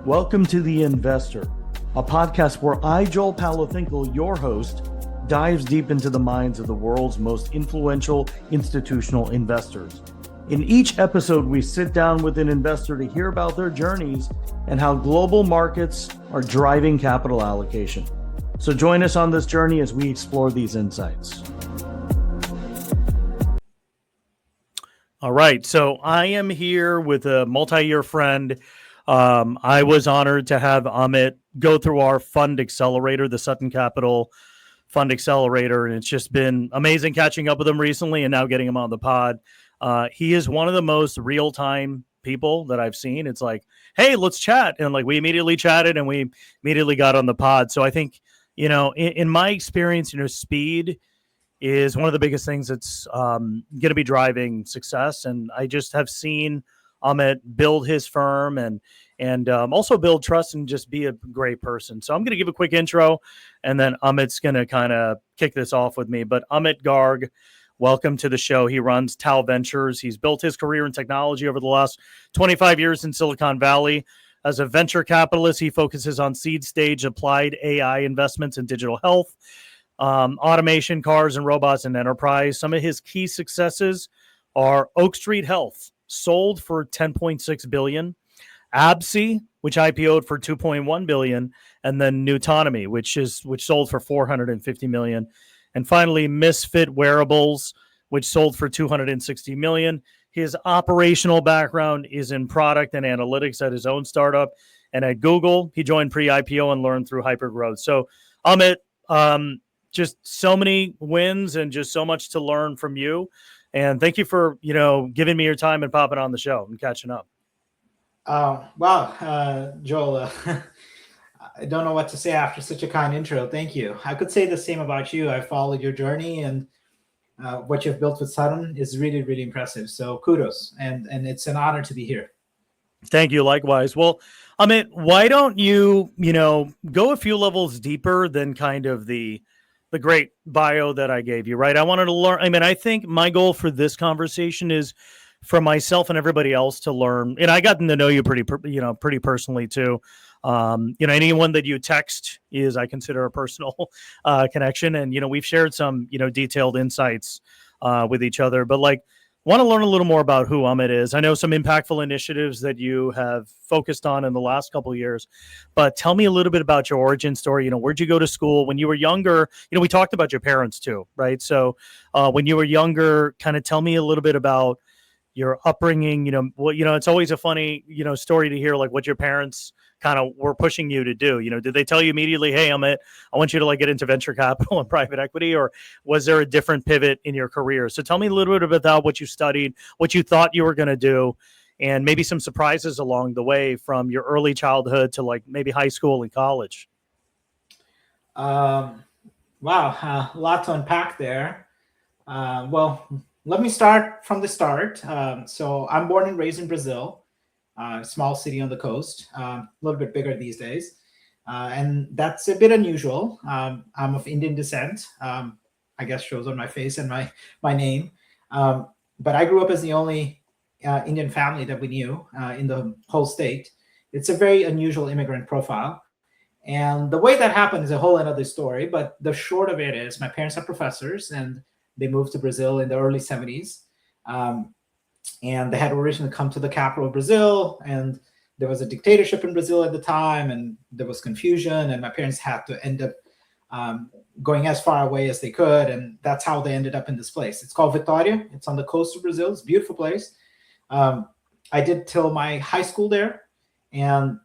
Welcome to The Investor, a podcast where I, Joel Palafinkel, your host, dives deep into the minds of the world's most influential institutional investors. In each episode, we sit down with an investor to hear about their journeys and how global markets are driving capital allocation. So join us on this journey as we explore these insights. All right, so I am here with a multi-year friend. I was honored to have Amit go through our fund accelerator, the Sutton Capital Fund Accelerator, and it's just been amazing catching up with him recently and now getting him on the pod. He is one of the most real-time people that I've seen. It's like, hey, let's chat. And like we immediately chatted and we immediately got on the pod. So I think, in my experience, speed is one of the biggest things that's going to be driving success. And I just have seen Amit build his firm and also build trust and just be a great person. So I'm going to give a quick intro and then Amit's going to kind of kick this off with me. But Amit Garg, welcome to the show. He runs Tao Ventures. He's built his career in technology over the last 25 years in Silicon Valley. As a venture capitalist, he focuses on seed stage applied AI investments in digital health, automation, cars and robots, and enterprise. Some of his key successes are Oak Street Health, sold for $10.6 billion, Absi, which IPO'd for $2.1 billion, and then Nutonomy, which sold for $450 million. And finally, Misfit Wearables, which sold for $260 million. His operational background is in product and analytics at his own startup. And at Google, he joined pre-IPO and learned through hypergrowth. So, Amit, just so many wins and just so much to learn from you. And thank you for, giving me your time and popping on the show and catching up. Wow, Joel, I don't know what to say after such a kind intro. Thank you. I could say the same about you. I followed your journey, and what you've built with Sutton is really, really impressive. So kudos, and it's an honor to be here. Thank you. Likewise. Well, Amit, why don't you, go a few levels deeper than kind of the great bio that I gave you, right? I wanted to learn. I think my goal for this conversation is for myself and everybody else to learn. And I gotten to know you pretty personally too. Anyone that you text is, I consider, a personal connection. And, we've shared some, detailed insights with each other, but want to learn a little more about who Amit is. I know some impactful initiatives that you have focused on in the last couple of years, but tell me a little bit about your origin story. Where'd you go to school when you were younger? We talked about your parents too, right? So when you were younger, kind of tell me a little bit about your upbringing. It's always a funny, story to hear, like what your parents kind of were pushing you to do. Did they tell you immediately, hey, Amit, I want you to get into venture capital and private equity, or was there a different pivot in your career? So tell me a little bit about what you studied, what you thought you were going to do, and maybe some surprises along the way from your early childhood to maybe high school and college. Wow, a lot to unpack there. Well, let me start from the start. So I'm born and raised in Brazil. Small city on the coast, a little bit bigger these days. And that's a bit unusual. I'm of Indian descent, I guess shows on my face and my name. But I grew up as the only Indian family that we knew in the whole state. It's a very unusual immigrant profile. And the way that happened is a whole another story. But the short of it is my parents are professors and they moved to Brazil in the early 70s. And they had originally come to the capital of Brazil, and there was a dictatorship in Brazil at the time, and there was confusion, and my parents had to end up going as far away as they could, and that's how they ended up in this place. It's called Vitória. It's on the coast of Brazil. It's a beautiful place. I did till my high school there, and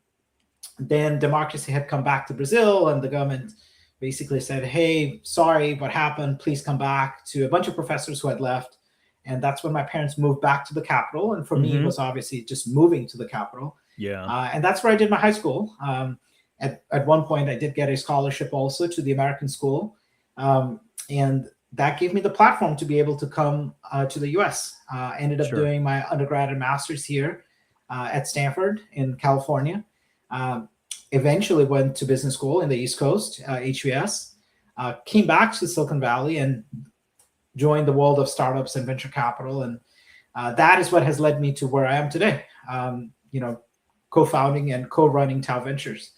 then democracy had come back to Brazil, and the government basically said, hey, sorry, what happened? Please come back, to a bunch of professors who had left. And that's when my parents moved back to the capital. And for me, it was obviously just moving to the capital. Yeah. And that's where I did my high school. At one point, I did get a scholarship also to the American school. And that gave me the platform to be able to come to the US. Ended up doing my undergrad and master's here at Stanford in California. Eventually went to business school in the East Coast, HBS. Came back to Silicon Valley and joined the world of startups and venture capital. And that is what has led me to where I am today. co-founding and co-running Tao Ventures.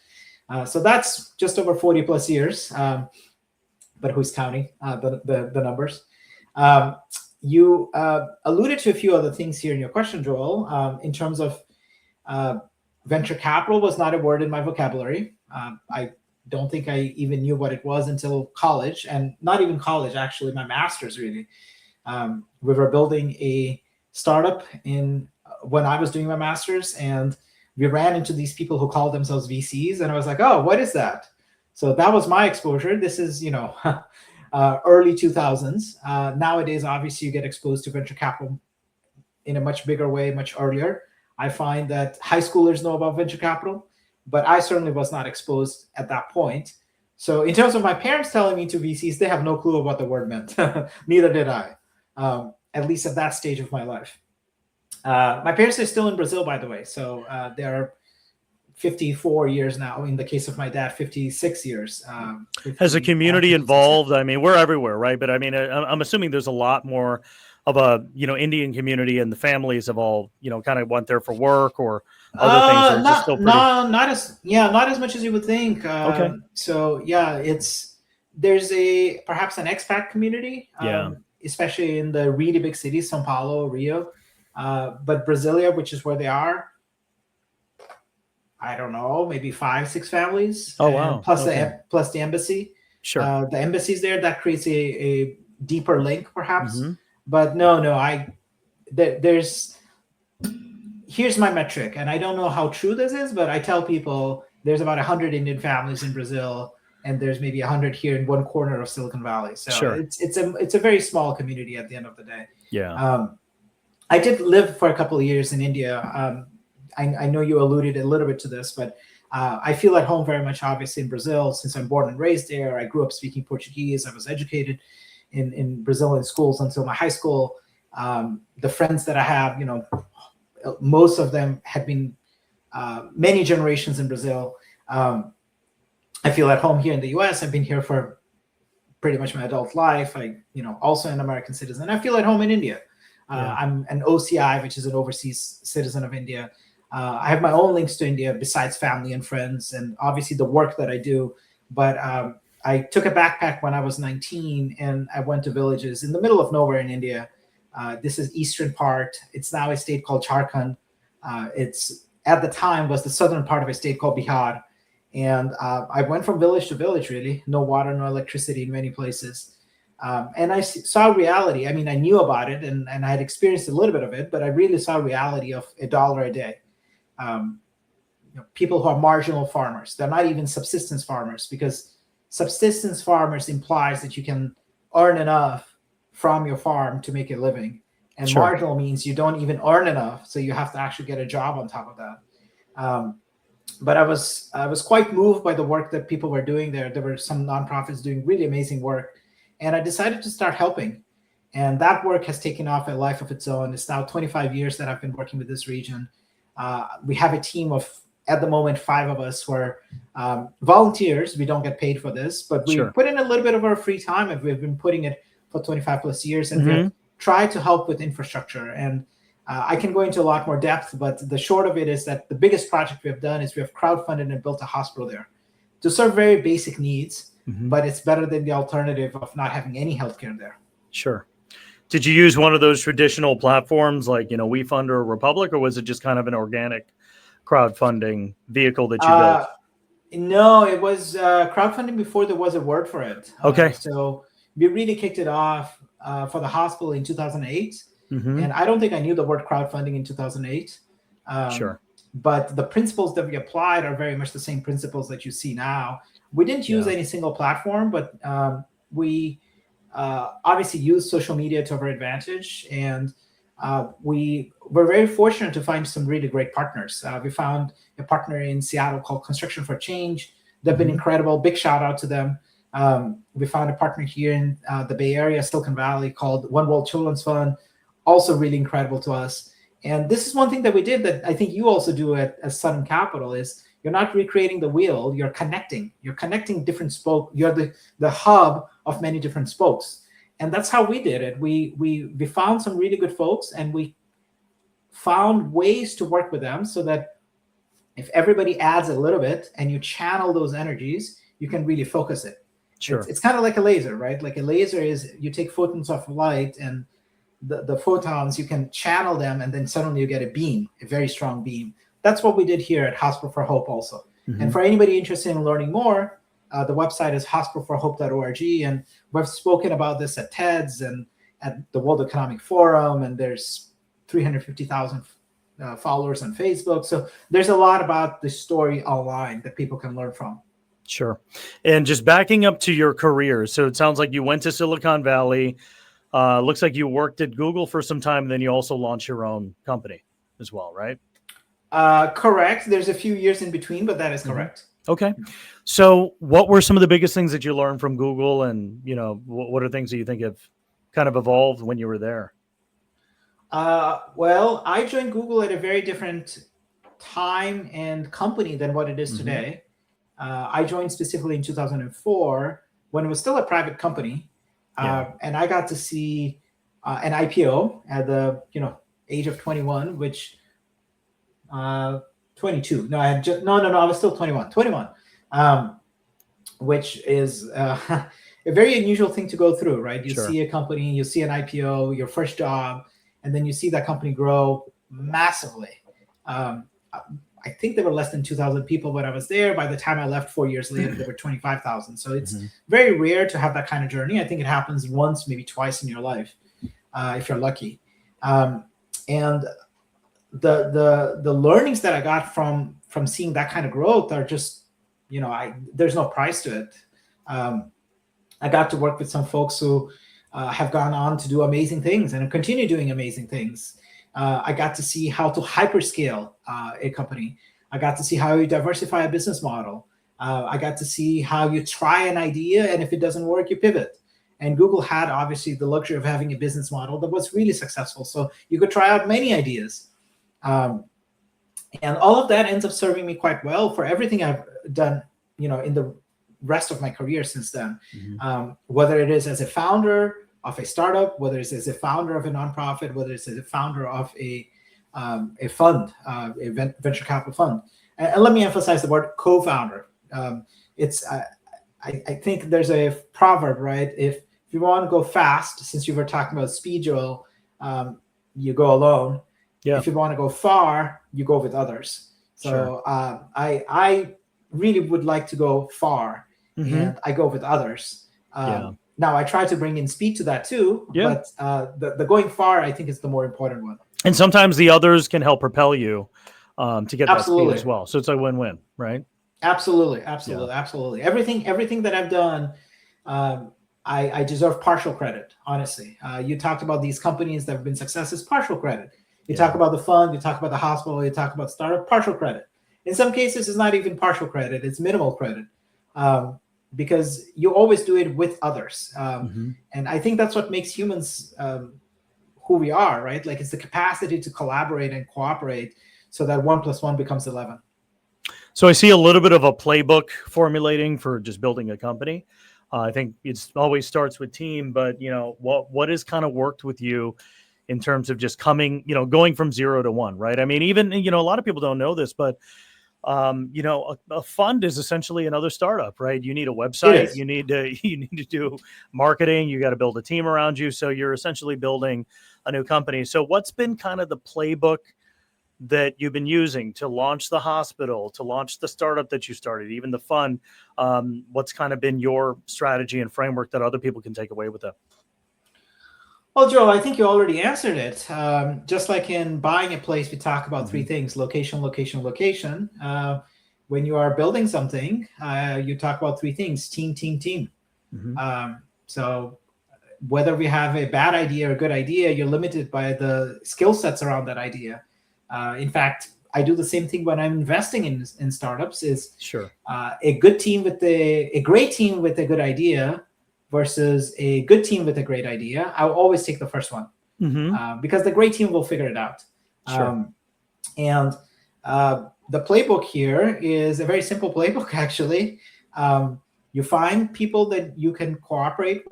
So that's just over 40 plus years, but who's counting the numbers? You alluded to a few other things here in your question, Joel, in terms of venture capital was not a word in my vocabulary. I don't think I even knew what it was until college, and not even college, actually, my master's really. We were building a startup when I was doing my master's, and we ran into these people who called themselves VCs, and I was like, oh, what is that? So that was my exposure. This is, early 2000s. Nowadays, obviously, you get exposed to venture capital in a much bigger way, much earlier. I find that high schoolers know about venture capital, but I certainly was not exposed at that point. So in terms of my parents telling me to VCs, they have no clue of what the word meant. Neither did I, at least at that stage of my life. My parents are still in Brazil, by the way. So they're 54 years now. In the case of my dad, 56 years. Has a community involved? I mean, we're everywhere, right? But I mean, I'm assuming there's a lot more of a, Indian community, and the families have all, kind of went there for work or other things. Or just still pretty... not as much as you would think. Okay. So yeah, there's perhaps an expat community, especially in the really big cities, São Paulo, Rio, but Brasilia, which is where they are, I don't know, maybe 5-6 families. Oh wow! Plus the embassy. Sure. The embassies there, that creates a deeper link, perhaps. Mm-hmm. But no, here's my metric, and I don't know how true this is, but I tell people there's about 100 Indian families in Brazil, and there's maybe 100 here in one corner of Silicon Valley. So sure. It's a very small community at the end of the day. Yeah. I did live for a couple of years in India. I know you alluded a little bit to this, but I feel at home very much, obviously, in Brazil, since I'm born and raised there. I grew up speaking Portuguese. I was educated in Brazilian schools until my high school. The friends that I have, most of them had been many generations in Brazil. I feel at home here in the US. I've been here for pretty much my adult life. Also an American citizen. I feel at home in India. I'm an OCI, which is an overseas citizen of India. I have my own links to India besides family and friends, and obviously the work that I do. But I took a backpack when I was 19, and I went to villages in the middle of nowhere in India. This is eastern part. It's now a state called Jharkhand. It's at the time was the southern part of a state called Bihar. And I went from village to village, really. No water, no electricity in many places. And I saw reality. I mean, I knew about it, and I had experienced a little bit of it, but I really saw reality of $1 a day. People who are marginal farmers. They're not even subsistence farmers, because subsistence farmers implies that you can earn enough from your farm to make a living. And sure. Marginal means you don't even earn enough, so you have to actually get a job on top of that. But I was quite moved by the work that people were doing there. There were some nonprofits doing really amazing work, and I decided to start helping. And that work has taken off a life of its own. It's now 25 years that I've been working with this region. We have a team of, at the moment, 5 of us who are volunteers. We don't get paid for this, but we put in a little bit of our free time, and we've been putting it for 25 plus years, and we've tried to help with infrastructure. And I can go into a lot more depth, but the short of it is that the biggest project we have done is we have crowdfunded and built a hospital there to serve very basic needs, but it's better than the alternative of not having any healthcare there. Sure. Did you use one of those traditional platforms like, WeFund or Republic, or was it just kind of an organic crowdfunding vehicle that you built? No, it was crowdfunding before there was a word for it. Okay. So we really kicked it off for the hospital in 2008. And I don't think I knew the word crowdfunding in 2008. Sure. But the principles that we applied are very much the same principles that you see now. We didn't use any single platform, but we obviously used social media to our advantage. And we were very fortunate to find some really great partners. We found a partner in Seattle called Construction for Change. They've been incredible. Big shout out to them. We found a partner here in the Bay Area, Silicon Valley, called One World Children's Fund. Also really incredible to us. And this is one thing that we did that I think you also do at Sudden Capital is you're not recreating the wheel, you're connecting. You're connecting different spokes. You're the hub of many different spokes. And that's how we did it. We found some really good folks, and we found ways to work with them so that if everybody adds a little bit and you channel those energies, you can really focus it. Sure. It's kind of like a laser, right? Like a laser is, you take photons of light, and the photons, you can channel them, and then suddenly you get a beam, a very strong beam. That's what we did here at Hospital for Hope also. And for anybody interested in learning more, the website is hospitalforhope.org. And we've spoken about this at TEDS and at the World Economic Forum, and there's 350,000 followers on Facebook. So there's a lot about the story online that people can learn from. Sure. And just backing up to your career. So it sounds like you went to Silicon Valley. Looks like you worked at Google for some time, and then you also launched your own company as well, right? Correct. There's a few years in between, but that is correct. Okay. So what were some of the biggest things that you learned from Google? And, what are things that you think have kind of evolved when you were there? Well, I joined Google at a very different time and company than what it is today. I joined specifically in 2004 when it was still a private company. And I got to see an IPO at the age of 21, which 22. No, I was still 21. Which is a very unusual thing to go through, right? You see a company, you see an IPO, your first job, and then you see that company grow massively. I think there were less than 2,000 people when I was there. By the time I left 4 years later, there were 25,000. So it's very rare to have that kind of journey. I think it happens once, maybe twice in your life, if you're lucky. And the learnings that I got from seeing that kind of growth are just, there's no price to it. I got to work with some folks who have gone on to do amazing things and continue doing amazing things. I got to see how to hyperscale a company. I got to see how you diversify a business model. I got to see how you try an idea, and if it doesn't work, you pivot. And Google had obviously the luxury of having a business model that was really successful. So you could try out many ideas. And all of that ends up serving me quite well for everything I've done, in the rest of my career since then. Whether it is as a founder of a startup, whether it's as a founder of a nonprofit, whether it's as a founder of a fund, a venture capital fund. And let me emphasize the word co-founder. I think there's a proverb, right? If you want to go fast, since you were talking about speed, Joel, you go alone. Yeah. If you want to go far, you go with others. So I really would like to go far, and I go with others. Now, I try to bring in speed to that too, but the going far, I think, is the more important one. And sometimes the others can help propel you to get that speed as well. So it's a win-win, right? Absolutely. Everything that I've done, I deserve partial credit, honestly. You talked about these companies that have been successes, partial credit. You talk about the fund, you talk about the hospital, you talk about startup, partial credit. In some cases, it's not even partial credit, it's minimal credit. Because you always do it with others. And I think that's what makes humans who we are, right? Like, it's the capacity to collaborate and cooperate so that 1 + 1 becomes 11. So I see a little bit of a playbook formulating for just building a company. I think it always starts with team, but what has kind of worked with you in terms of just going from 0 to 1, right? I mean, even, a lot of people don't know this, but a fund is essentially another startup, right? You need a website, you need to do marketing, you got to build a team around you. So you're essentially building a new company. So what's been kind of the playbook that you've been using to launch the hospital, to launch the startup that you started, even the fund? What's kind of been your strategy and framework that other people can take away with it? Well, Joe, I think you already answered it. Just like in buying a place, we talk about three things: location, location, location. When you are building something, you talk about three things: team, team, team. So whether we have a bad idea or a good idea, you're limited by the skill sets around that idea. In fact, I do the same thing when I'm investing in startups. Is a good team with a great team with a good idea versus a good team with a great idea, I'll always take the first one because the great team will figure it out. And the playbook here is a very simple playbook, actually. You find people that you can collaborate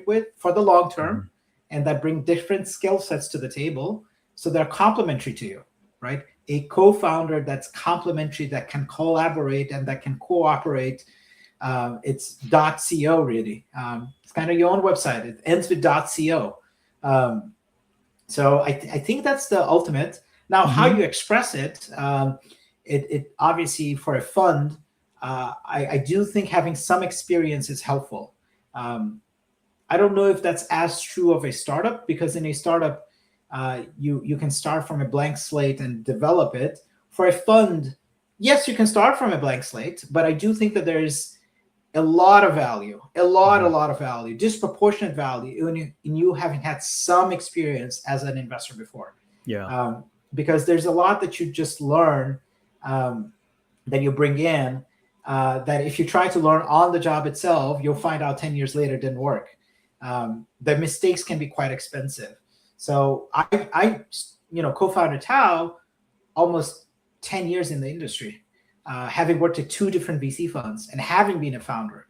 with for the long term, and that bring different skill sets to the table, so they're complementary to you, right? a co-founder that's complementary, that can collaborate and that can cooperate. It's .co really. It's kind of your own website. It ends with .co. So I think that's the ultimate. Now, how you express it, it obviously for a fund, I do think having some experience is helpful. I don't know if that's as true of a startup, because in a startup, you can start from a blank slate and develop it. For a fund, yes, you can start from a blank slate, but I do think that there's a lot of value, a lot of value, disproportionate value in you having had some experience as an investor before. Yeah. Because there's a lot that you just learn that you bring in that if you try to learn on the job itself, you'll find out 10 years later it didn't work. The mistakes can be quite expensive. So I co-founded Tao almost 10 years in the industry, having worked at 2 different VC funds and having been a founder.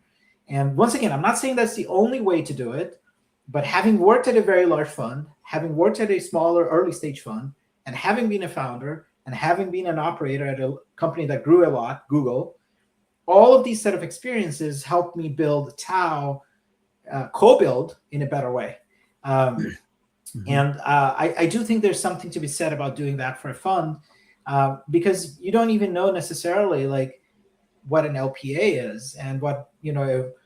And once again, I'm not saying that's the only way to do it, but having worked at a very large fund, having worked at a smaller early stage fund, and having been a founder and having been an operator at a company that grew a lot, Google, all of these set of experiences helped me build Tao, co-build in a better way. And I do think there's something to be said about doing that for a fund, because you don't even know necessarily like what an LPA is and what,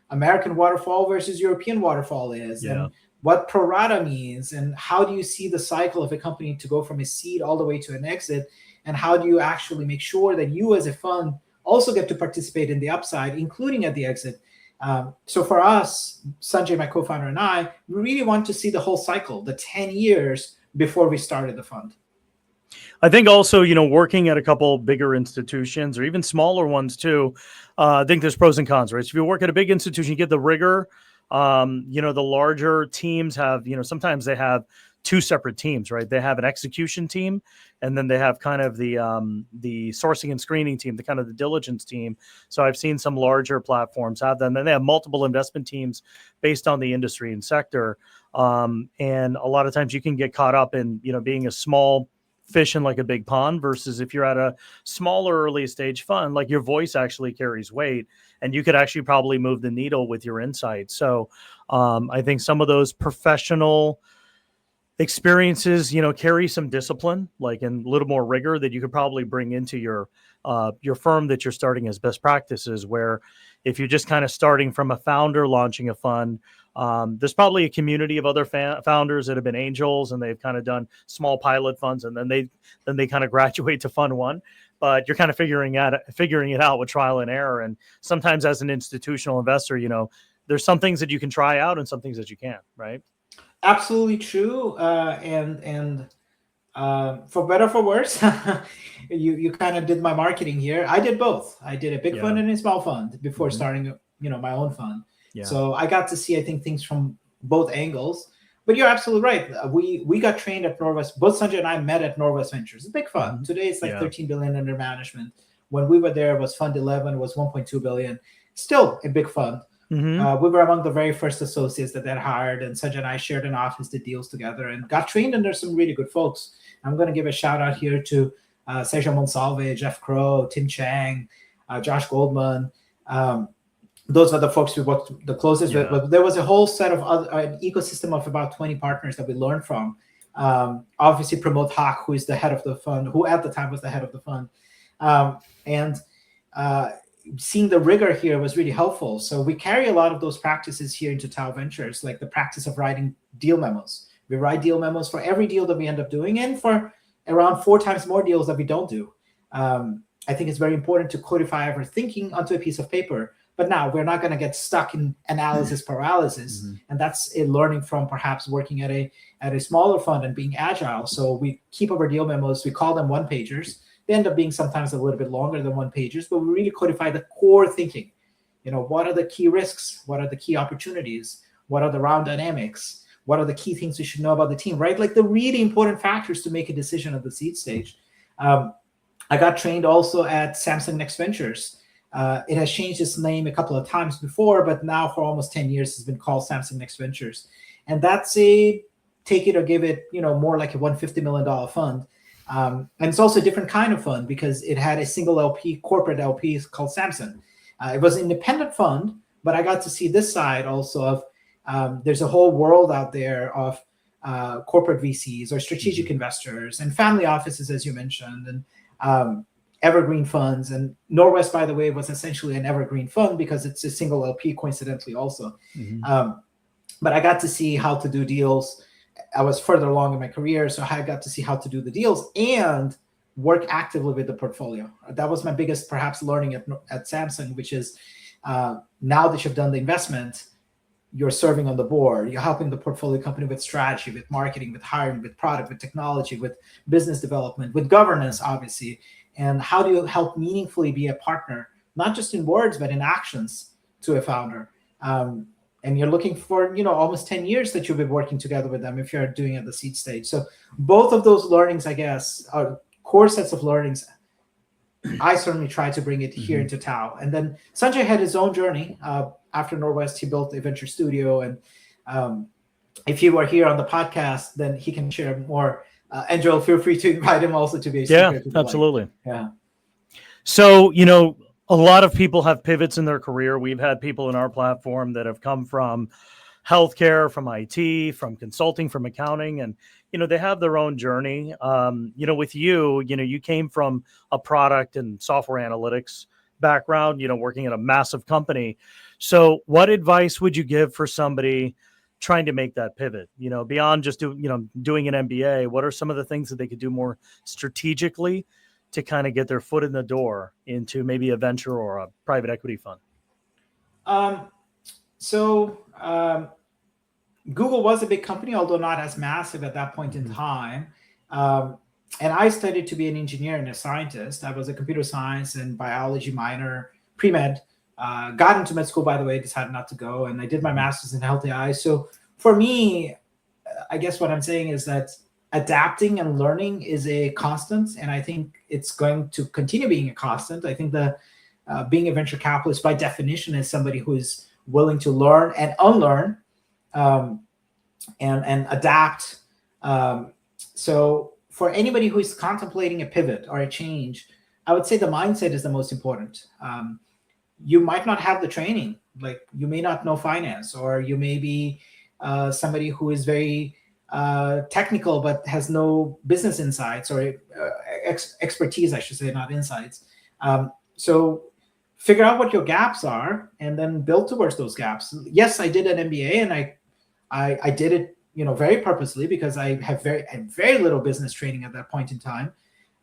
American waterfall versus European waterfall is, and what pro rata means, and how do you see the cycle of a company to go from a seed all the way to an exit, and how do you actually make sure that you as a fund also get to participate in the upside, including at the exit. So for us, Sanjay, my co-founder, and I, we really want to see the whole cycle, the 10 years before we started the fund. I think also, working at a couple bigger institutions or even smaller ones too, I think there's pros and cons, right? So if you work at a big institution, you get the rigor. The larger teams have, sometimes they have 2 separate teams, right? They have an execution team, and then they have kind of the sourcing and screening team, the kind of the diligence team. So I've seen some larger platforms have them, and they have multiple investment teams based on the industry and sector. And a lot of times you can get caught up in, being a small fish in like a big pond, versus if you're at a smaller early stage fund, like your voice actually carries weight and you could actually probably move the needle with your insights. So I think some of those professional experiences, carry some discipline, like, and a little more rigor that you could probably bring into your firm that you're starting as best practices, where if you're just kind of starting from a founder launching a fund, there's probably a community of other founders that have been angels and they've kind of done small pilot funds, and then they kind of graduate to fund 1. But you're kind of figuring it out with trial and error. And sometimes as an institutional investor, there's some things that you can try out and some things that you can't, right? Absolutely true. And for better or for worse, you kind of did my marketing here. I did both. I did a big fund and a small fund before starting, my own fund. Yeah. So I got to see, I think, things from both angles. But you're absolutely right. We got trained at Norwest. Both Sanjay and I met at Norwest Ventures. It's a big fund. Today it's like 13 billion under management. When we were there, it was Fund 11. It was 1.2 billion. Still a big fund. We were among the very first associates that they hired, and Sanjay and I shared an office, did deals together, and got trained under some really good folks. I'm going to give a shout out here to Sergio Monsalve, Jeff Crow, Tim Chang, Josh Goldman. Those are the folks we worked the closest with. But there was a whole set of an ecosystem of about 20 partners that we learned from. Obviously, Pramod Haq, who is the head of the fund, who at the time was the head of the fund. Seeing the rigor here was really helpful. So we carry a lot of those practices here into Tao Ventures, like the practice of writing deal memos. We write deal memos for every deal that we end up doing, and for around 4 times more deals that we don't do. I think it's very important to codify our thinking onto a piece of paper. But now we're not going to get stuck in analysis paralysis. And that's a learning from perhaps working at a smaller fund and being agile. So we keep our deal memos. We call them one-pagers. They end up being sometimes a little bit longer than one-pagers, but we really codify the core thinking. What are the key risks? What are the key opportunities? What are the round dynamics? What are the key things we should know about the team, right? Like the really important factors to make a decision at the seed stage. I got trained also at Samsung Next Ventures. It has changed its name a couple of times before, but now for almost 10 years, it's been called Samsung Next Ventures. And that's a take it or give it, more like a $150 million fund. And it's also a different kind of fund because it had a single LP, corporate LP called Samson. It was an independent fund, but I got to see this side also of there's a whole world out there of corporate VCs or strategic investors and family offices, as you mentioned, and evergreen funds. And Norwest, by the way, was essentially an evergreen fund because it's a single LP, coincidentally also. But I got to see how to do deals. I was further along in my career, so I got to see how to do the deals and work actively with the portfolio. That was my biggest, perhaps, learning at Samson, which is now that you've done the investment, you're serving on the board. You're helping the portfolio company with strategy, with marketing, with hiring, with product, with technology, with business development, with governance, obviously. And how do you help meaningfully be a partner, not just in words, but in actions to a founder? And you're looking for, almost 10 years that you've been working together with them if you're doing it at the seed stage. So both of those learnings, I guess, are core sets of learnings. I certainly try to bring it here into Tao. And then Sanjay had his own journey. After Norwest, he built a venture studio. And if you are here on the podcast, then he can share more. And Joel, feel free to invite him also to be a speaker. Yeah, absolutely. Yeah. So, a lot of people have pivots in their career. We've had people in our platform that have come from healthcare, from IT, from consulting, from accounting, and they have their own journey. With you, you came from a product and software analytics background, working at a massive company. So what advice would you give for somebody trying to make that pivot, beyond just doing an MBA? What are some of the things that they could do more strategically to kind of get their foot in the door into maybe a venture or a private equity fund? Google was a big company, although not as massive at that point in time. And I studied to be an engineer and a scientist. I was a computer science and biology minor, pre-med. Got into med school, by the way, decided not to go. And I did my master's in health AI. So for me, I guess what I'm saying is that adapting and learning is a constant. And I think it's going to continue being a constant. I think that being a venture capitalist by definition is somebody who is willing to learn and unlearn and adapt. So for anybody who is contemplating a pivot or a change, I would say the mindset is the most important. You might not have the training, like you may not know finance, or you may be somebody who is very technical but has no business insights or expertise, I should say, not insights. So figure out what your gaps are and then build towards those gaps. Yes, I did an MBA, and I did it very purposely because I had very little business training at that point in time.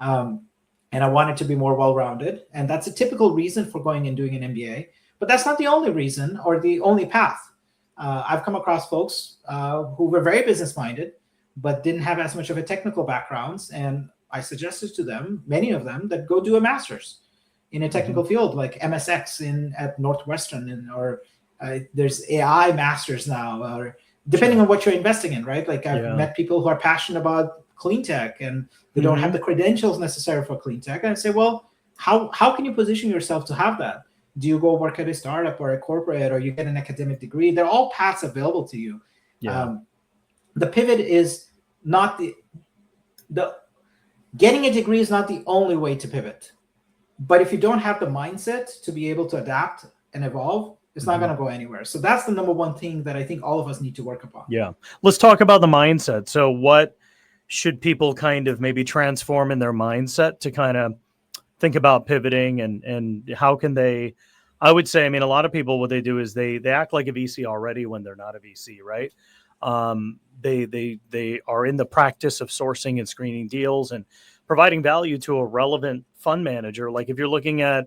And I wanted to be more well-rounded. And that's a typical reason for going and doing an MBA. But that's not the only reason or the only path. I've come across folks who were very business-minded, but didn't have as much of a technical background. And I suggested to them, many of them, that go do a master's in a technical field like MSX at Northwestern, or there's AI masters now, or depending on what you're investing in, right? Like I've met people who are passionate about clean tech and they don't have the credentials necessary for clean tech. And I say, well, how can you position yourself to have that? Do you go work at a startup or a corporate, or you get an academic degree? They're all paths available to you. Yeah. The pivot is not the getting a degree is not the only way to pivot. But if you don't have the mindset to be able to adapt and evolve, it's not going to go anywhere. So that's the number one thing that I think all of us need to work upon. Yeah. Let's talk about the mindset. So what should people kind of maybe transform in their mindset to kind of think about pivoting, and how can they, I would say, a lot of people, what they do is they act like a VC already when they're not a VC, right? They are in the practice of sourcing and screening deals and providing value to a relevant fund manager. Like if you're looking at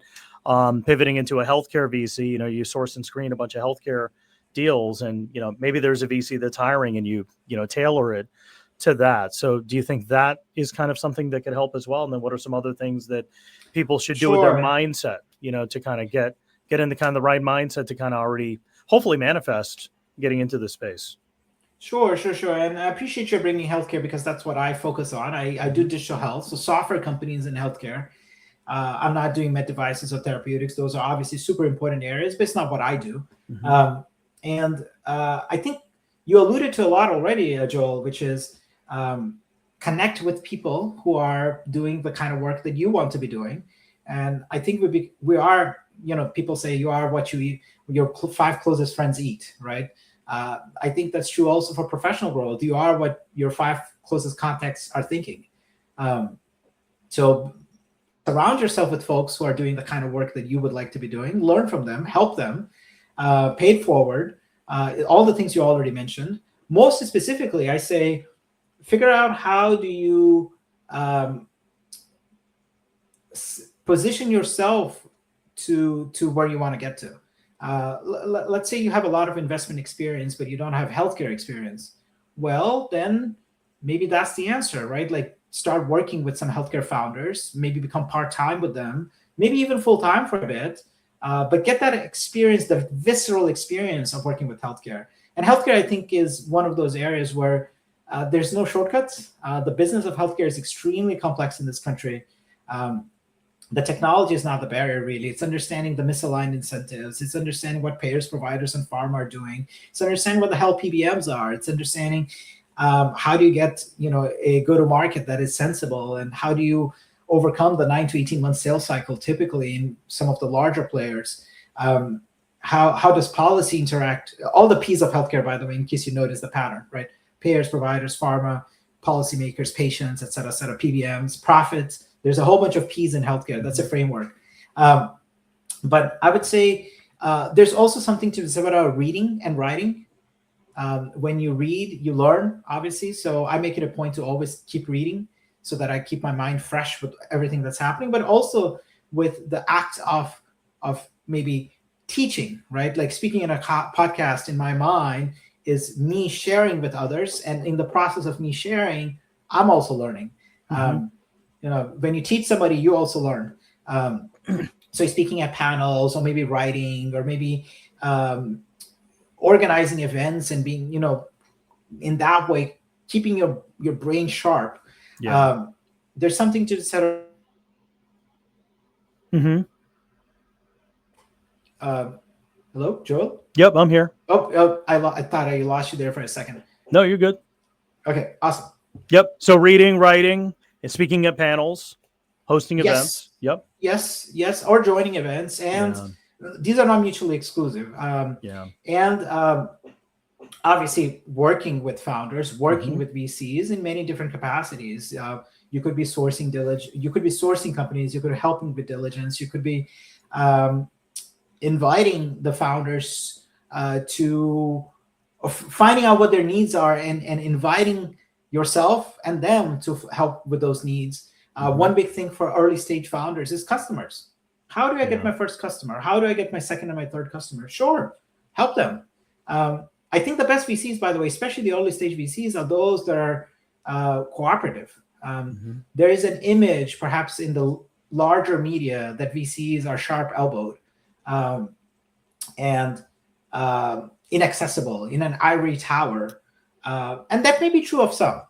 pivoting into a healthcare VC, you source and screen a bunch of healthcare deals, and maybe there's a VC that's hiring, and you tailor it to that. So do you think that is kind of something that could help as well? And then what are some other things that people should do with their mindset, to kind of get in the kind of the right mindset to kind of already hopefully manifest getting into the space? Sure. And I appreciate you bringing healthcare because that's what I focus on. I do digital health, so software companies in healthcare. I'm not doing med devices or therapeutics. Those are obviously super important areas, but it's not what I do. And I think you alluded to a lot already, Joel, which is connect with people who are doing the kind of work that you want to be doing. And I think we are, people say you are what you eat, your five closest friends eat, right? I think that's true also for professional growth. You are what your five closest contacts are thinking. So surround yourself with folks who are doing the kind of work that you would like to be doing, learn from them, help them, pay it forward, all the things you already mentioned. Most specifically, I say, figure out how do you position yourself to where you want to get to. Let's say you have a lot of investment experience, but you don't have healthcare experience. Well, then maybe that's the answer, right? Like start working with some healthcare founders, maybe become part-time with them, maybe even full-time for a bit, but get that experience, the visceral experience of working with healthcare. And healthcare, I think, is one of those areas where there's no shortcuts. The business of healthcare is extremely complex in this country. The technology is not the barrier, really. It's understanding the misaligned incentives. It's understanding what payers, providers, and pharma are doing. It's understanding what the hell PBMs are. It's understanding how do you get a go-to-market that is sensible, and how do you overcome the 9 to 18 month sales cycle typically in some of the larger players. How does policy interact? All the P's of healthcare, by the way, in case you notice the pattern, right? Payers, providers, pharma, policymakers, patients, et cetera, PBMs, profits. There's a whole bunch of P's in healthcare. That's a framework. But I would say there's also something to say about reading and writing. When you read, you learn, obviously. So I make it a point to always keep reading so that I keep my mind fresh with everything that's happening, but also with the act of maybe teaching, right? Like speaking in a podcast in my mind is me sharing with others. And in the process of me sharing, I'm also learning. When you teach somebody, you also learn. So speaking at panels, or maybe writing, or maybe organizing events and being, in that way, keeping your brain sharp. Yeah. There's something to set up. Hello, Joel? Yep, I'm here. Oh, I thought I lost you there for a second. No, you're good. Okay, awesome. Yep. So reading, writing, and speaking at panels, hosting events. Yep. Yes, or joining events, and these are not mutually exclusive. And obviously working with founders, working with VCs in many different capacities. You could be sourcing diligence, you could be sourcing companies, you could be helping with diligence, you could be inviting the founders to finding out what their needs are, and inviting yourself and them to help with those needs. One big thing for early stage founders is customers. How do I get my first customer? How do I get my second and my third customer? Sure, help them. I think the best VCs, by the way, especially the early stage VCs, are those that are cooperative. There is an image, perhaps in the larger media, that VCs are sharp-elbowed and inaccessible in an ivory tower. And that may be true of some.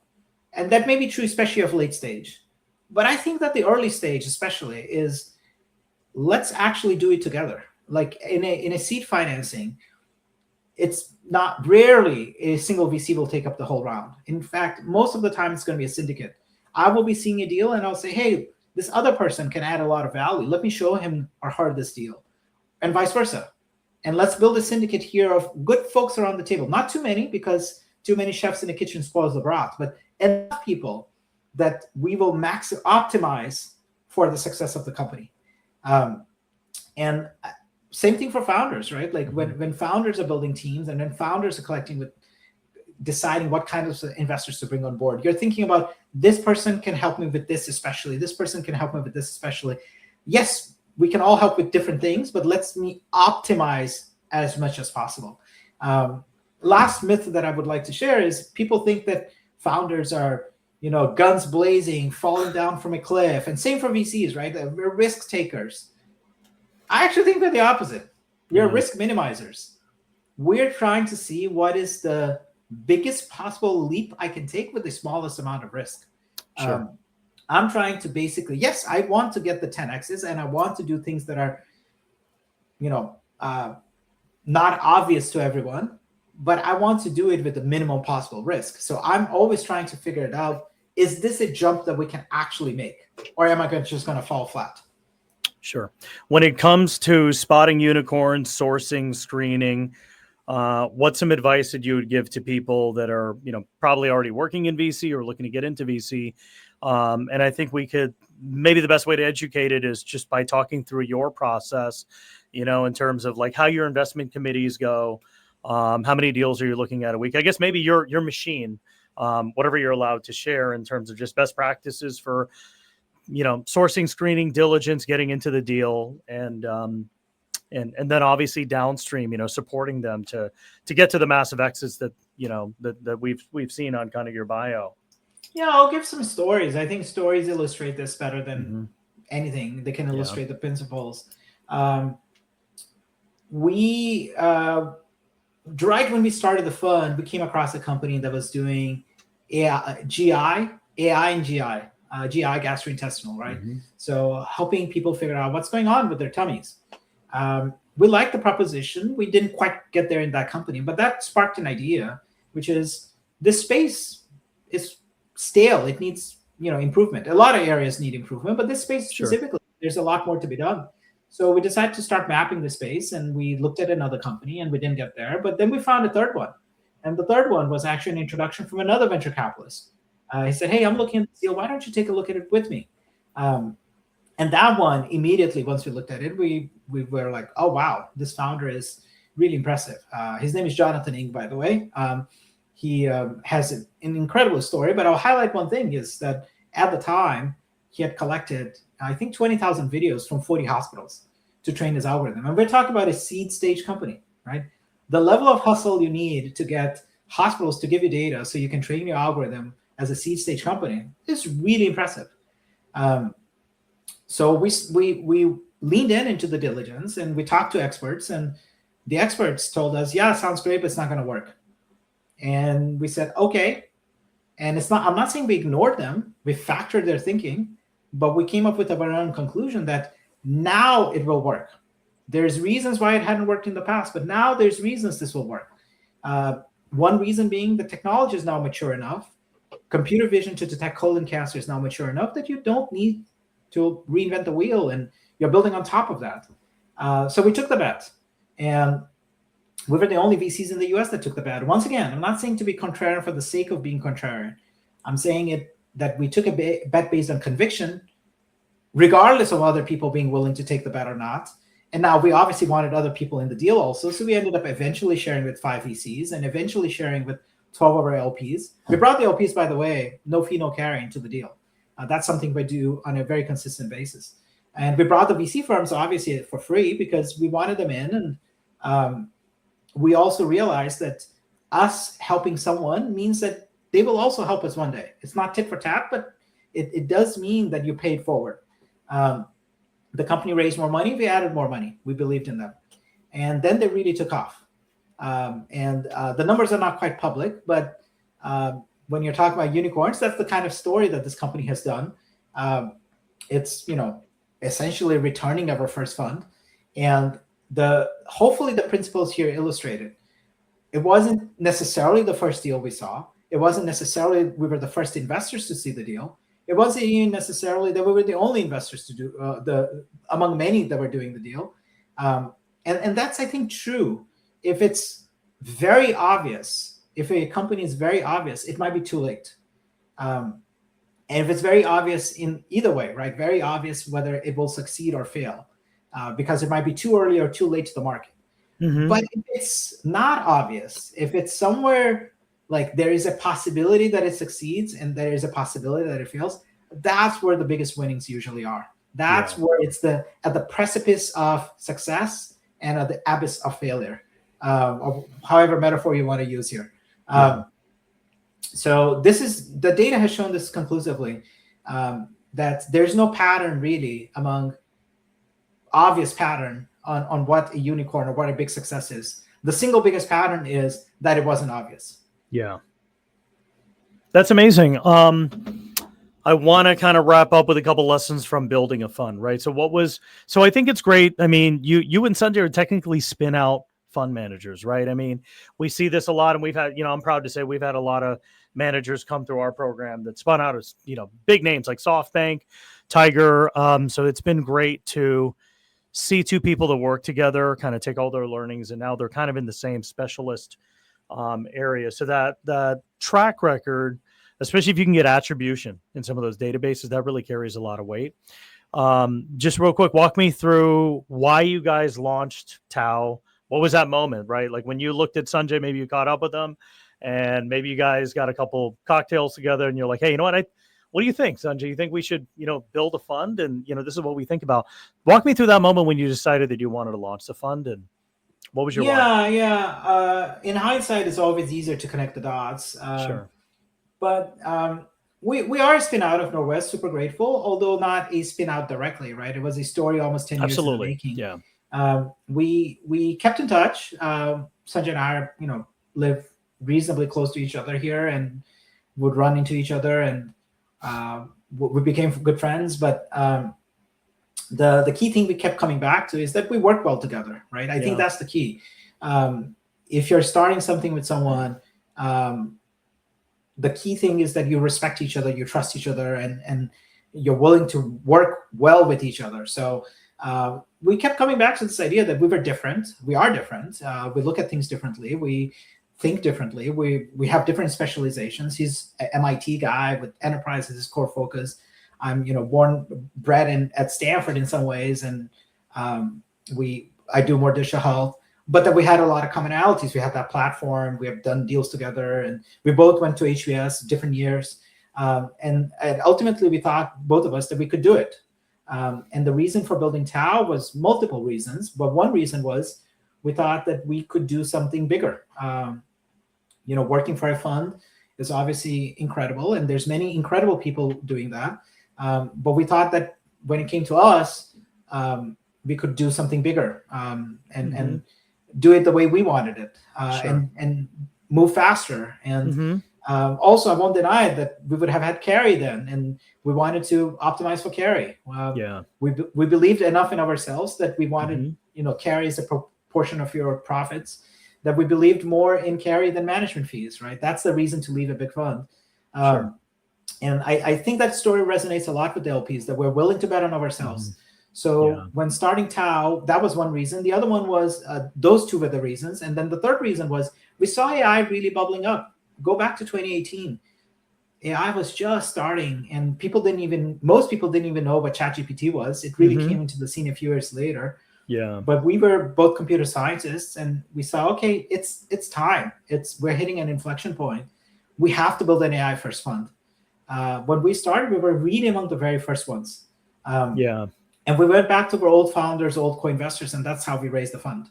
And that may be true especially of late stage. But I think that the early stage especially is, let's actually do it together. Like in a seed financing, it's not rarely a single VC will take up the whole round. In fact, most of the time it's going to be a syndicate. I will be seeing a deal and I'll say, hey, this other person can add a lot of value. Let me show him or her this deal, and vice versa. And let's build a syndicate here of good folks around the table. Not too many, because too many chefs in the kitchen spoils the broth, but enough people that we will optimize for the success of the company. And same thing for founders, right? Like when founders are building teams, and then founders are collecting with deciding what kind of investors to bring on board. You're thinking about, this person can help me with this especially. This person can help me with this especially. Yes, we can all help with different things, but let's optimize as much as possible. Last myth that I would like to share is, people think that founders are, guns blazing, falling down from a cliff, and same for VCs, right? We're risk takers. I actually think they're the opposite. We're risk minimizers. We're trying to see what is the biggest possible leap I can take with the smallest amount of risk. Sure. I'm trying to basically, yes, I want to get the 10Xs, and I want to do things that are, not obvious to everyone, but I want to do it with the minimum possible risk. So I'm always trying to figure it out. is this a jump that we can actually make, or am I just going to fall flat? Sure. When it comes to spotting unicorns, sourcing, screening, what's some advice that you would give to people that are, probably already working in VC or looking to get into VC? And I think maybe the best way to educate it is just by talking through your process, in terms of like how your investment committees go, how many deals are you looking at a week? I guess maybe your machine, whatever you're allowed to share in terms of just best practices for, sourcing, screening, diligence, getting into the deal, and then obviously downstream, supporting them to get to the massive exits that that we've seen on kind of your bio. Yeah, I'll give some stories. I think stories illustrate this better than anything. They can illustrate the principles. We right when we started the fund, we came across a company that was doing AI and GI, gastrointestinal, right? So helping people figure out what's going on with their tummies. We liked the proposition. We didn't quite get there in that company, but that sparked an idea, which is this space is stale. It needs, improvement. A lot of areas need improvement, but this space specifically, there's a lot more to be done. So we decided to start mapping the space, and we looked at another company, and we didn't get there. But then we found a third one, and the third one was actually an introduction from another venture capitalist. He said, "Hey, I'm looking at this deal. Why don't you take a look at it with me?" And that one, immediately, once we looked at it, we were like, "Oh wow, this founder is really impressive." His name is Jonathan Ng, by the way. He has an incredible story, but I'll highlight one thing is that at the time, he had collected, I think, 20,000 videos from 40 hospitals to train his algorithm. And we're talking about a seed stage company, right? The level of hustle you need to get hospitals to give you data so you can train your algorithm as a seed stage company is really impressive. So we leaned into the diligence, and we talked to experts, and the experts told us, "Yeah, sounds great, but it's not going to work." And we said, "Okay." And I'm not saying we ignored them. We factored their thinking, but we came up with our own conclusion that now it will work. There's reasons why it hadn't worked in the past, but now there's reasons this will work. One reason being the technology is now mature enough. Computer vision to detect colon cancer is now mature enough that you don't need to reinvent the wheel, and you're building on top of that. So we took the bet, and we were the only VCs in the US that took the bet. Once again, I'm not saying to be contrarian for the sake of being contrarian. I'm saying that we took a bet based on conviction, regardless of other people being willing to take the bet or not. And now we obviously wanted other people in the deal also. So we ended up eventually sharing with 5 VCs and eventually sharing with 12 of our LPs. We brought the LPs, by the way, no fee, no carry into the deal. That's something we do on a very consistent basis. And we brought the VC firms, obviously, for free because we wanted them in. And we also realized that us helping someone means that they will also help us one day. It's not tit for tat, but it does mean that you paid forward. The company raised more money. We added more money. We believed in them. And then they really took off. The numbers are not quite public, but when you're talking about unicorns, that's the kind of story that this company has done. It's, essentially returning of our first fund. And hopefully the principles here illustrated. It wasn't necessarily the first deal we saw. It wasn't necessarily we were the first investors to see the deal. It wasn't even necessarily that we were the only investors to do among many that were doing the deal. And that's, I think, true. If it's very obvious, if a company is very obvious, it might be too late. And if it's very obvious in either way, right? Very obvious whether it will succeed or fail, because it might be too early or too late to the market. But if it's not obvious, if it's somewhere like there is a possibility that it succeeds and there is a possibility that it fails, that's where the biggest winnings usually are. That's where it's at the precipice of success and at the abyss of failure, or however metaphor you want to use here. So the data has shown this conclusively, that there's no pattern really obvious pattern on what a unicorn or what a big success is. The single biggest pattern is that it wasn't obvious. Yeah. That's amazing. I want to kind of wrap up with a couple lessons from building a fund, right? So I think it's great. I mean, you and Sanjay are technically spin out fund managers, right? I mean, we see this a lot, and we've had, I'm proud to say we've had a lot of managers come through our program that spun out as, big names like SoftBank, Tiger. So it's been great to see two people that work together, kind of take all their learnings, and now they're kind of in the same specialist area. So that track record, especially if you can get attribution in some of those databases, that really carries a lot of weight. Just real quick, walk me through why you guys launched Tao. What was that moment, right? Like when you looked at Sanjay, maybe you caught up with them, and maybe you guys got a couple cocktails together, and you're like, hey, you know what do you think, Sanjay? You think we should, build a fund? And, this is what we think about. Walk me through that moment when you decided that you wanted to launch the fund, and what was your why? Yeah. In hindsight, it's always easier to connect the dots. Sure. But we are a spin out of Norwest, super grateful, although not a spin out directly, right? It was a story almost 10 years in the making. Yeah. We kept in touch. Sanjay and I, live reasonably close to each other here and would run into each other, and we became good friends. But the key thing we kept coming back to is that we work well together, right? I think that's the key. If you're starting something with someone, the key thing is that you respect each other, you trust each other, and you're willing to work well with each other. So we kept coming back to this idea that we were different. We are different. We look at things differently. We think differently. We have different specializations. He's an MIT guy with enterprise as his core focus. I'm, bred at Stanford in some ways, and I do more digital health. But that we had a lot of commonalities. We had that platform. We have done deals together, and we both went to HBS different years. And ultimately, we thought, both of us, that we could do it. And the reason for building Tao was multiple reasons. But one reason was we thought that we could do something bigger. Working for a fund is obviously incredible, and there's many incredible people doing that. But we thought that when it came to us, we could do something bigger and do it the way we wanted it, and move faster. And also, I won't deny that we would have had carry then, and we wanted to optimize for carry. We believed enough in ourselves that we wanted, carry as a proportion of your profits, that we believed more in carry than management fees, right? That's the reason to leave a big fund. And I think that story resonates a lot with the LPs, that we're willing to bet on ourselves. So when starting Tao, that was one reason. The other one was, those two were the reasons. And then the third reason was we saw AI really bubbling up. Go back to 2018. AI was just starting, and most people didn't even know what ChatGPT was. It really came into the scene a few years later. Yeah. But we were both computer scientists, and we saw, okay, it's time. We're hitting an inflection point. We have to build an AI first fund. When we started, we were really among the very first ones. And we went back to our old founders, old co-investors, and that's how we raised the fund.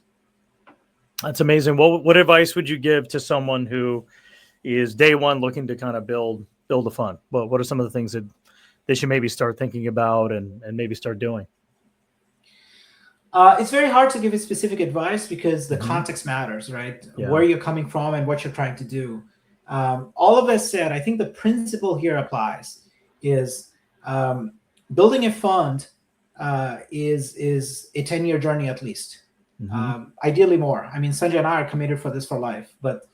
That's amazing. What advice would you give to someone who is day one looking to kind of build a fund? What are some of the things that they should maybe start thinking about and maybe start doing? It's very hard to give a specific advice because the context matters, right? Where you're coming from and what you're trying to do. All of that said, I think the principle here applies is building a fund is a 10-year journey at least. Ideally more. I mean, Sanjay and I are committed for this for life, but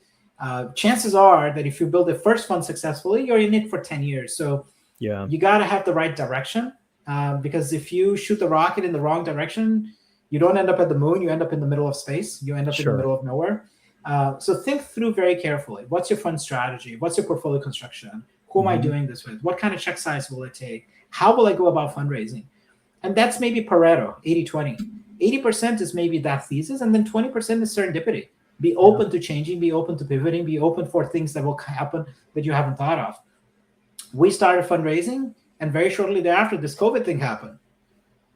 chances are that if you build a first fund successfully, you're in it for 10 years. So you got to have the right direction, because if you shoot the rocket in the wrong direction, you don't end up at the moon, you end up in the middle of space, you end up in the middle of nowhere. So think through very carefully. What's your fund strategy? What's your portfolio construction? Who am I doing this with? What kind of check size will it take? How will I go about fundraising? And that's maybe Pareto, 80-20. 80% is maybe that thesis, and then 20% is serendipity. Be open to changing, be open to pivoting, be open for things that will happen that you haven't thought of. We started fundraising, and very shortly thereafter, this COVID thing happened.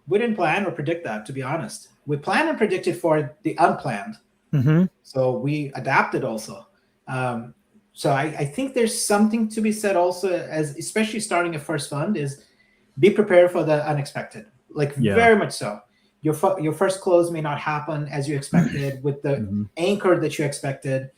We didn't plan or predict that, to be honest. We planned and predicted for the unplanned. So we adapted also. So I think there's something to be said also, as especially starting a first fund, is be prepared for the unexpected. Very much so. Your first close may not happen as you expected with the anchor that you expected.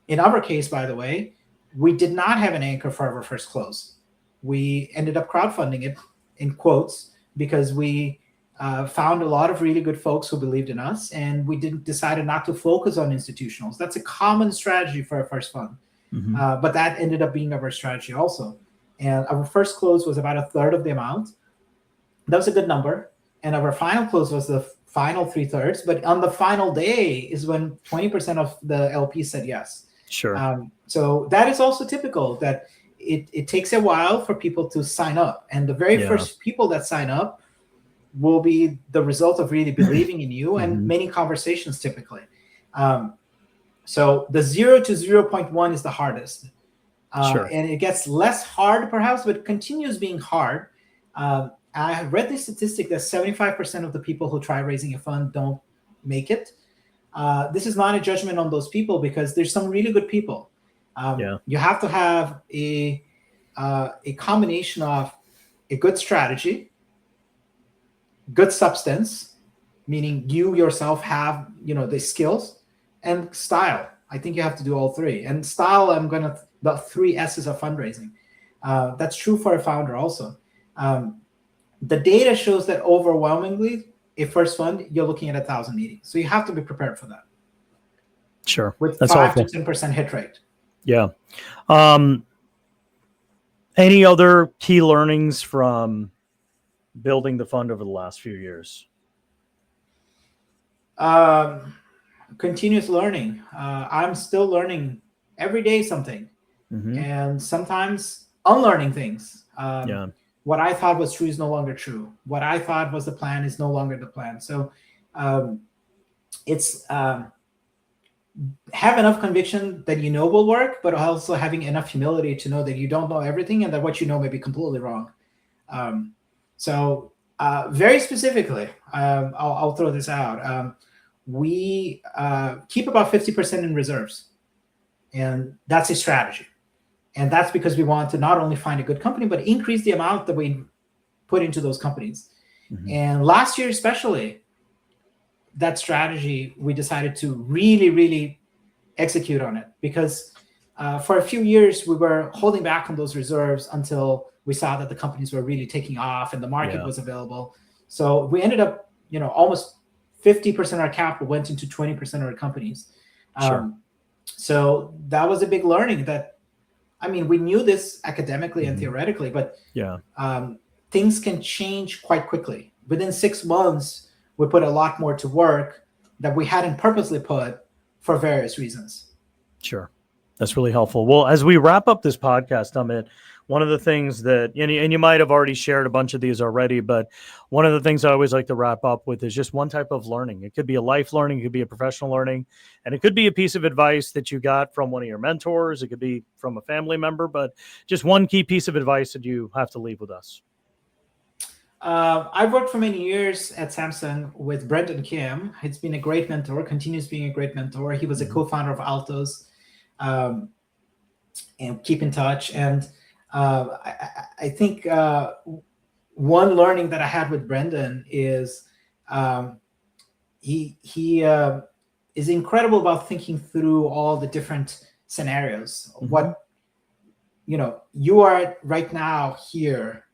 In our case, by the way, we did not have an anchor for our first close. We ended up crowdfunding it, in quotes, because we found a lot of really good folks who believed in us, and we decided not to focus on institutionals. That's a common strategy for a first fund. Mhm. But that ended up being our strategy also. And our first close was about a third of the amount. That was a good number. And our final close was the final 3/3. But on the final day is when 20% of the LP said yes. Sure. So that is also typical, that it takes a while for people to sign up. And the very Yeah. first people that sign up will be the result of really believing in you and many conversations typically. So the 0 to 0.1 is the hardest. Sure. And it gets less hard perhaps, but continues being hard. I have read the statistic that 75% of the people who try raising a fund don't make it. This is not a judgment on those people, because there's some really good people. You have to have a combination of a good strategy, good substance, meaning you yourself have the skills, and style. I think you have to do all three. And style, the 3 S's of fundraising. That's true for a founder also. The data shows that overwhelmingly, a first fund, you're looking at 1,000 meetings. So you have to be prepared for that. Sure. With That's 5 helpful. to 10% hit rate. Yeah. Any other key learnings from building the fund over the last few years? Continuous learning. I'm still learning every day something, and sometimes unlearning things. What I thought was true is no longer true. What I thought was the plan is no longer the plan. So it's have enough conviction that will work, but also having enough humility to know that you don't know everything and that what you know may be completely wrong. So very specifically, I'll throw this out. We keep about 50% in reserves, and that's a strategy. And that's because we want to not only find a good company, but increase the amount that we put into those companies. And last year, especially, that strategy, we decided to really, really execute on it, because for a few years, we were holding back on those reserves until we saw that the companies were really taking off and the market was available. So we ended up, almost 50% of our capital went into 20% of our companies. So that was a big learning that, we knew this academically and theoretically, but things can change quite quickly. Within 6 months, we put a lot more to work that we hadn't purposely put for various reasons. Sure. That's really helpful. Well, as we wrap up this podcast, Amit, one of the things that, and you might have already shared a bunch of these already, but one of the things I always like to wrap up with is just one type of learning. It could be a life learning, it could be a professional learning, and it could be a piece of advice that you got from one of your mentors. It could be from a family member, but just one key piece of advice that you have to leave with us. I've worked for many years at Samsung with Brendan Kim. He's been a great mentor, continues being a great mentor. He was a co-founder of Altos, and keep in touch. And I think one learning that I had with Brendan is he is incredible about thinking through all the different scenarios. What you are right now here,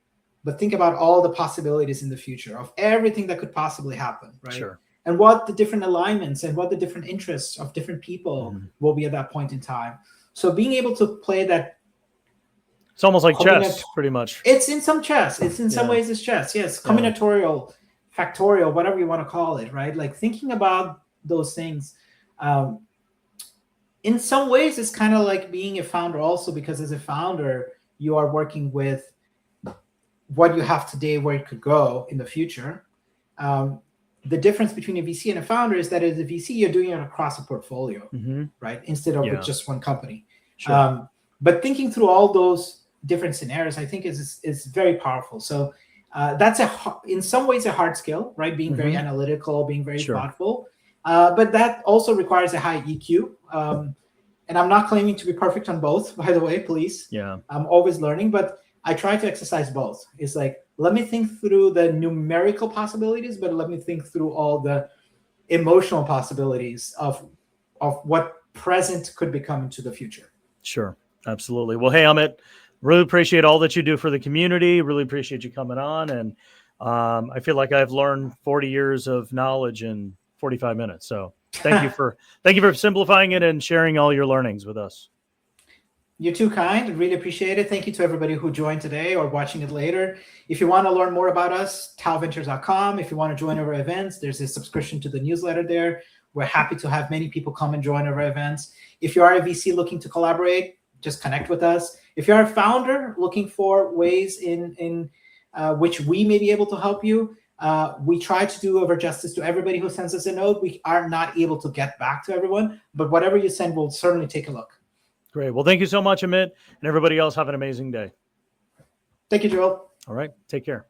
but think about all the possibilities in the future of everything that could possibly happen, right? Sure. And what the different alignments and what the different interests of different people will be at that point in time. So being able to play that. It's almost like chess, pretty much. It's in some chess. It's in some ways it's chess. Yes. Combinatorial, factorial, whatever you want to call it, right? Like thinking about those things. In some ways, it's kind of like being a founder also, because as a founder, you are working with what you have today, where it could go in the future. The difference between a VC and a founder is that as a VC, you're doing it across a portfolio, right? Instead of with just one company. Sure. But thinking through all those different scenarios, I think is very powerful. So that's in some ways a hard skill, right? Being very analytical, being very thoughtful. But that also requires a high EQ. And I'm not claiming to be perfect on both, by the way, please. Yeah. I'm always learning, but I try to exercise both. It's like, let me think through the numerical possibilities, but let me think through all the emotional possibilities of what present could become into the future. Sure. Absolutely. Well, hey, Amit, really appreciate all that you do for the community. Really appreciate you coming on. And I feel like I've learned 40 years of knowledge in 45 minutes. So thank you for simplifying it and sharing all your learnings with us. You're too kind. Really appreciate it. Thank you to everybody who joined today or watching it later. If you want to learn more about us, taoventures.com. If you want to join our events, there's a subscription to the newsletter there. We're happy to have many people come and join our events. If you are a VC looking to collaborate, just connect with us. If you're a founder looking for ways in which we may be able to help you, we try to do over justice to everybody who sends us a note. We are not able to get back to everyone, but whatever you send, we'll certainly take a look. Great. Well, thank you so much, Amit, and everybody else. Have an amazing day. Thank you, Joel. All right. Take care.